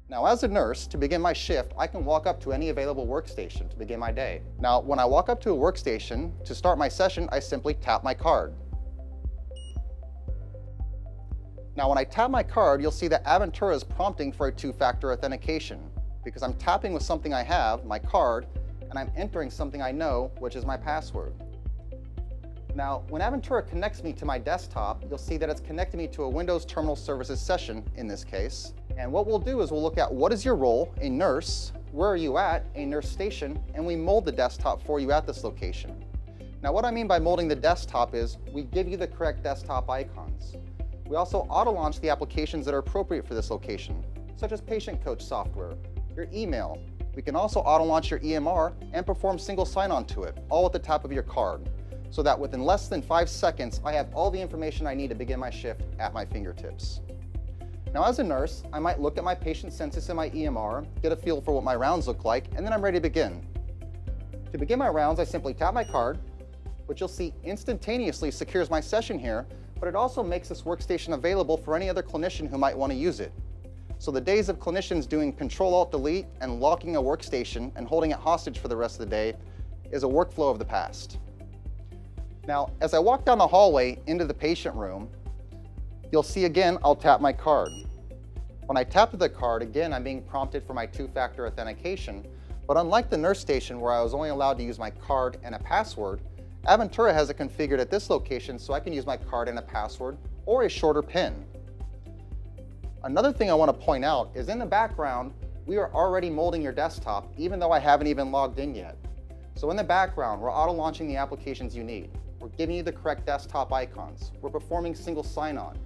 Now, as a nurse, to begin my shift, I can walk up to any available workstation to begin my day. Now, when I walk up to a workstation, to start my session, I simply tap my card. Now, when I tap my card, you'll see that Aventura is prompting for a two-factor authentication because I'm tapping with something I have, my card, and I'm entering something I know, which is my password. Now, when Aventura connects me to my desktop, you'll see that it's connecting me to a Windows Terminal Services session in this case. And what we'll do is we'll look at what is your role, a nurse, where are you at, a nurse station, and we mold the desktop for you at this location. Now, what I mean by molding the desktop is we give you the correct desktop icons. We also auto-launch the applications that are appropriate for this location, such as Patient Coach software, your email. We can also auto-launch your EMR and perform single sign-on to it, all at the tap of your card, so that within less than 5 seconds, I have all the information I need to begin my shift at my fingertips. Now, as a nurse, I might look at my patient census and my EMR, get a feel for what my rounds look like, and then I'm ready to begin. To begin my rounds, I simply tap my card, which you'll see instantaneously secures my session here, but it also makes this workstation available for any other clinician who might want to use it. So the days of clinicians doing Control-Alt-Delete and locking a workstation and holding it hostage for the rest of the day is a workflow of the past. Now, as I walk down the hallway into the patient room, you'll see again, I'll tap my card. When I tap the card, again, I'm being prompted for my two-factor authentication, but unlike the nurse station where I was only allowed to use my card and a password, Aventura has it configured at this location so I can use my card and a password or a shorter PIN. Another thing I want to point out is in the background, we are already molding your desktop even though I haven't even logged in yet. So in the background, we're auto-launching the applications you need. We're giving you the correct desktop icons. We're performing single sign-on.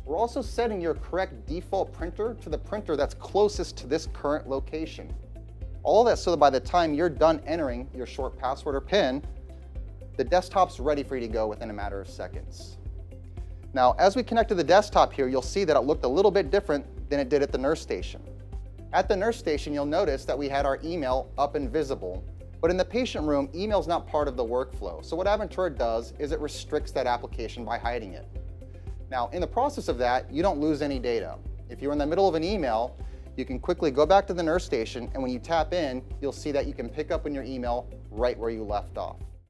We're also setting your correct default printer to the printer that's closest to this current location. All that so that by the time you're done entering your short password or PIN, the desktop's ready for you to go within a matter of seconds. Now, as we connect to the desktop here, you'll see that it looked a little bit different than it did at the nurse station. At the nurse station, you'll notice that we had our email up and visible, but in the patient room, email's not part of the workflow. So what Aventura does is it restricts that application by hiding it. Now, in the process of that, you don't lose any data. If you're in the middle of an email, you can quickly go back to the nurse station, and when you tap in, you'll see that you can pick up on your email right where you left off.